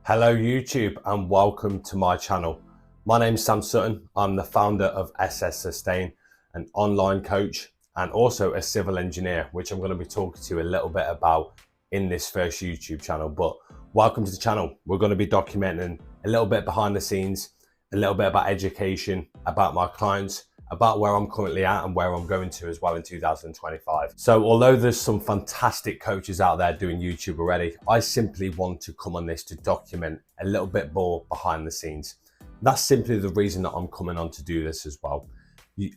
Hello YouTube and welcome to my channel. My name's Sam Sutton. I'm the founder of SS Sustain, an online coach and also a civil engineer, which I'm going to be talking to you a little bit about in this first YouTube channel. But welcome to the channel. We're going to be documenting a little bit behind the scenes, a little bit about education, about my clients, about where I'm currently at and where I'm going to as well in 2025. So although there's some fantastic coaches out there doing YouTube already, I simply want to come on this to document a little bit more behind the scenes. That's simply the reason that I'm coming on to do this as well.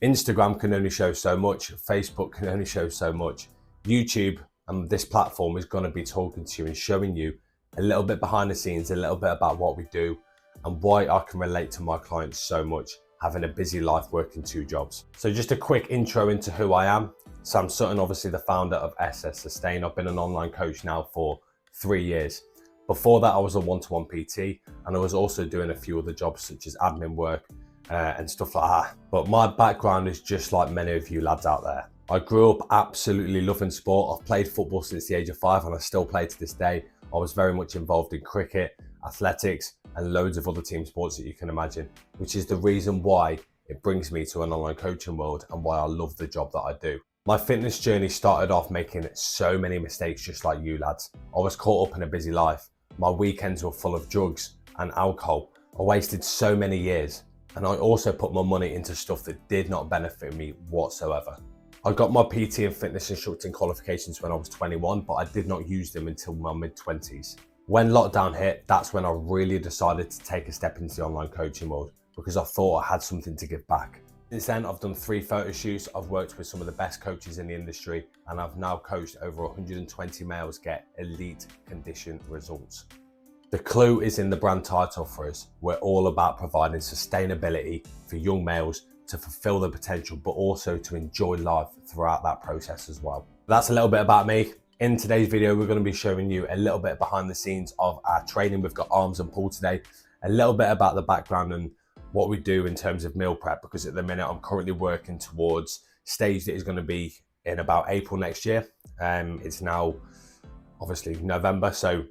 Instagram can only show so much, Facebook can only show so much. YouTube and this platform is going to be talking to you and showing you a little bit behind the scenes, a little bit about what we do and why I can relate to my clients so much, having a busy life working 2 jobs. So just a quick intro into who I am. Sam Sutton, obviously the founder of SS Sustain. I've been an online coach now for 3 years. Before that, I was a one-to-one PT and I was also doing a few other jobs such as admin work and stuff like that. But my background is just like many of you lads out there. I grew up absolutely loving sport. I've played football since the age of 5 and I still play to this day. I was very much involved in cricket, athletics, and loads of other team sports that you can imagine, which is the reason why it brings me to an online coaching world and why I love the job that I do. My fitness journey started off making so many mistakes just like you lads. I was caught up in a busy life. My weekends were full of drugs and alcohol. I wasted so many years and I also put my money into stuff that did not benefit me whatsoever. I got my PT and fitness instructing qualifications when I was 21, but I did not use them until my mid-20s. When lockdown hit, that's when I really decided to take a step into the online coaching world because I thought I had something to give back. Since then, I've done 3 photo shoots, I've worked with some of the best coaches in the industry, and I've now coached over 120 males get elite condition results. The clue is in the brand title for us. We're all about providing sustainability for young males to fulfill their potential, but also to enjoy life throughout that process as well. That's a little bit about me. In today's video, we're going to be showing you a little bit behind the scenes of our training. We've got arms and pull today, a little bit about the background and what we do in terms of meal prep, because at the minute I'm currently working towards stage that is going to be in about April next year. It's now obviously November, so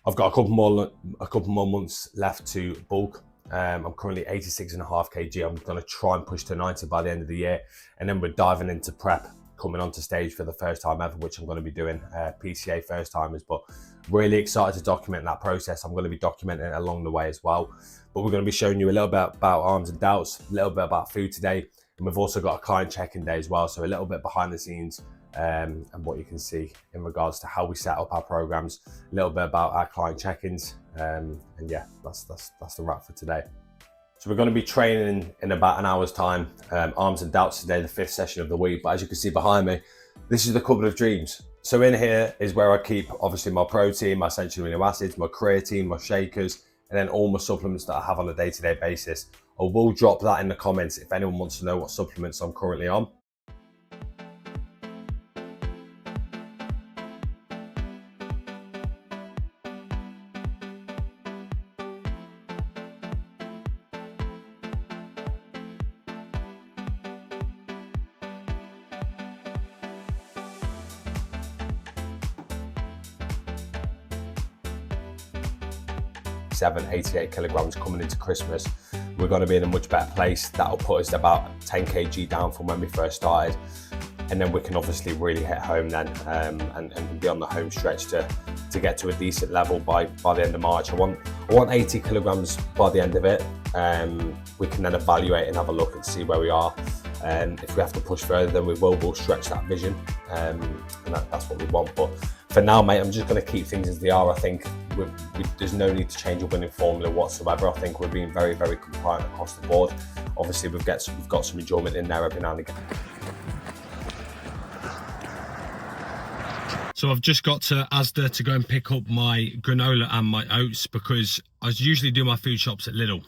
I've got a couple more months left to bulk. I'm currently 86.5 kg. I'm going to try and push to 90 by the end of the year, and then we're diving into prep, coming onto stage for the first time ever, which I'm going to be doing PCA first timers, but really excited to document that process. I'm going to be documenting it along the way as well, but we're going to be showing you a little bit about arms and delts, a little bit about food today, and we've also got a client check-in day as well, so a little bit behind the scenes and what you can see in regards to how we set up our programs, a little bit about our client check-ins, and yeah, that's the wrap for today. So we're going to be training in about an hour's time, arms and delts today, the 5th session of the week. But as you can see behind me, this is the cupboard of dreams. So in here is where I keep obviously my protein, my essential amino acids, my creatine, my shakers, and then all my supplements that I have on a day-to-day basis. I will drop that in the comments if anyone wants to know what supplements I'm currently on. Seven, 88 kilograms coming into Christmas. We're going to be in a much better place. That'll put us about 10 kg down from when we first started, and then we can obviously really hit home then and be on the home stretch to get to a decent level by the end of March. I want 80 kilograms by the end of it. We can then evaluate and have a look and see where we are. If we have to push further, then we'll stretch that vision, and that's what we want. But for now, mate, I'm just going to keep things as they are. I think there's no need to change a winning formula whatsoever. I think we're being very, very compliant across the board. Obviously, we've got some enjoyment in there every now and again. So I've just got to Asda to go and pick up my granola and my oats, because I usually do my food shops at Lidl,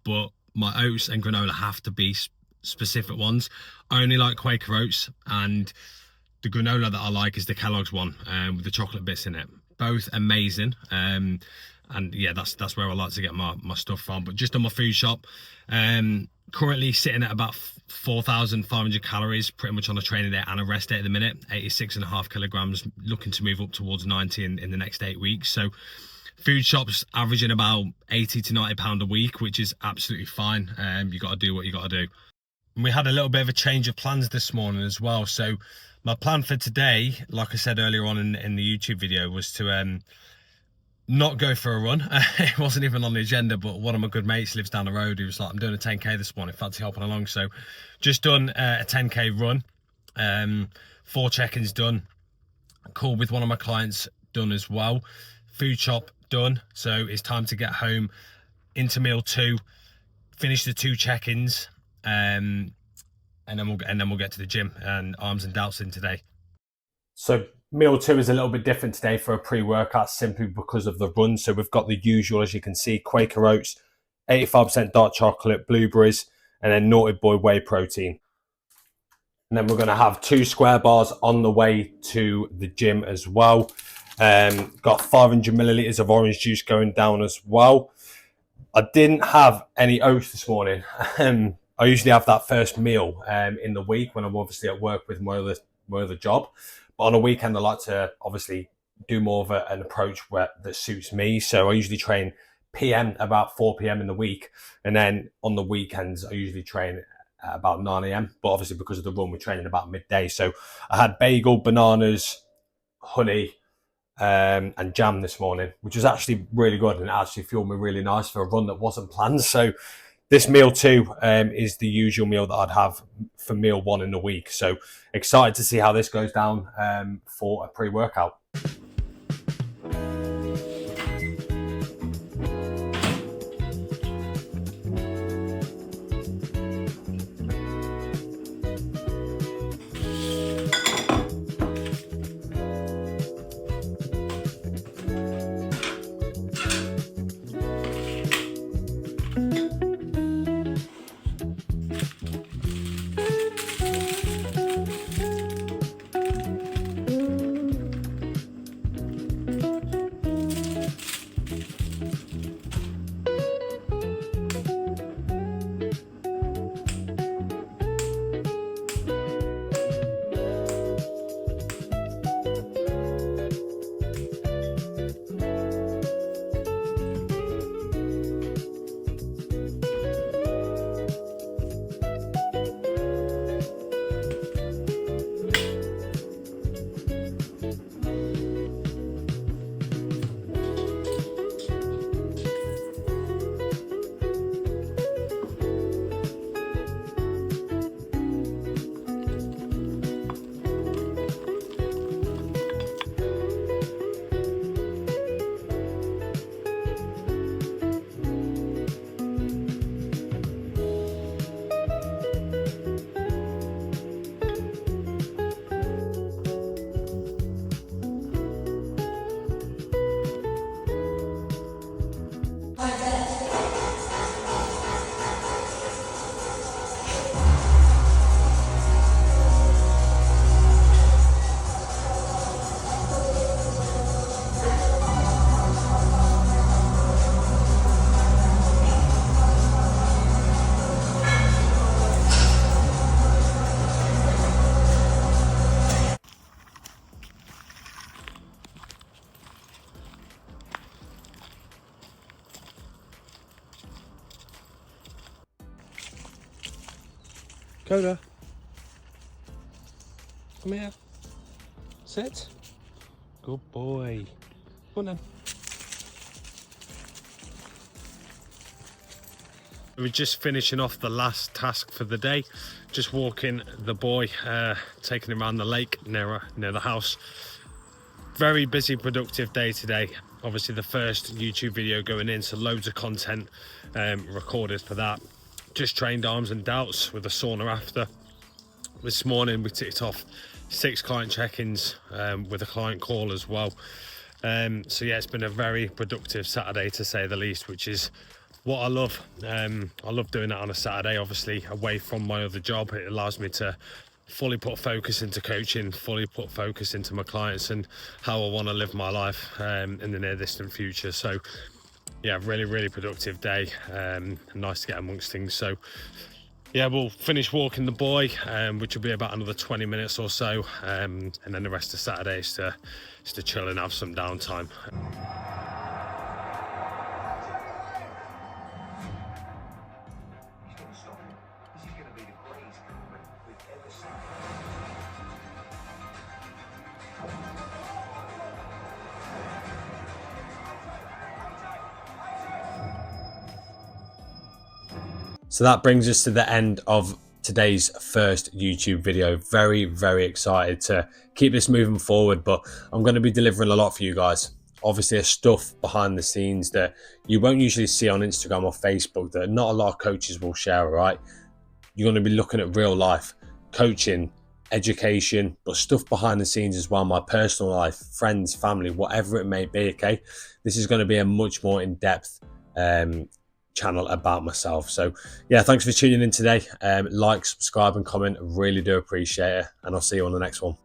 but my oats and granola have to be specific ones. I only like Quaker oats, and the granola that I like is the Kellogg's one with the chocolate bits in it. Both amazing, and yeah, that's where I like to get my stuff from. But just on my food shop, currently sitting at about 4,500 calories pretty much on a training day and a rest day at the minute. 86.5 kilograms, looking to move up towards 90 in the next 8 weeks. So Food shops averaging about 80 to 90 pound a week, which is absolutely fine. You got to do what you got to do. And we had a little bit of a change of plans this morning as well. So my plan for today, like I said earlier on in the YouTube video, was to not go for a run. It wasn't even on the agenda, but one of my good mates lives down the road. He was like, I'm doing a 10k this morning, fancy hopping along. So just done a 10k run, 4 check-ins done, call with one of my clients done as well, food shop done. So it's time to get home, into meal 2, finish the 2 check-ins, and then we'll get to the gym and arms and delts in today. So meal 2 is a little bit different today for a pre-workout, simply because of the run. So we've got the usual, as you can see, Quaker oats, 85% dark chocolate, blueberries, and then Naughty Boy whey protein. And then we're going to have 2 square bars on the way to the gym as well. Got 500 milliliters of orange juice going down as well. I didn't have any oats this morning. I usually have that first meal in the week when I'm obviously at work with my other job. But on a weekend, I like to obviously do more of an approach that suits me. So I usually train PM about 4 PM in the week. And then on the weekends, I usually train at about 9 AM. But obviously because of the run, we're training about midday. So I had bagel, bananas, honey, and jam this morning, which was actually really good and actually fueled me really nice for a run that wasn't planned. So this meal 2 is the usual meal that I'd have for meal 1 in the week. So excited to see how this goes down for a pre-workout. Coda, come here. Sit. Good boy. Come on then. We're just finishing off the last task for the day. Just walking the boy, taking him around the lake near the house. Very busy, productive day today. Obviously the first YouTube video going in, so loads of content recorded for that. Just trained arms and delts with a sauna after. This morning we ticked off 6 client check-ins with a client call as well. So yeah, it's been a very productive Saturday to say the least, which is what I love. I love doing that on a Saturday, obviously away from my other job. It allows me to fully put focus into coaching, fully put focus into my clients and how I want to live my life in the near distant future. So yeah, really productive day. Nice to get amongst things. So yeah, we'll finish walking the boy, which will be about another 20 minutes or so, and then the rest of Saturday is to chill and have some downtime. So that brings us to the end of today's first YouTube video. Very, very excited to keep this moving forward, but I'm going to be delivering a lot for you guys. Obviously, there's stuff behind the scenes that you won't usually see on Instagram or Facebook that not a lot of coaches will share, right? You're going to be looking at real life coaching, education, but stuff behind the scenes as well, my personal life, friends, family, whatever it may be, okay? This is going to be a much more in-depth channel about myself. So yeah, thanks for tuning in today. Like, subscribe and comment. I really do appreciate it, and I'll see you on the next one.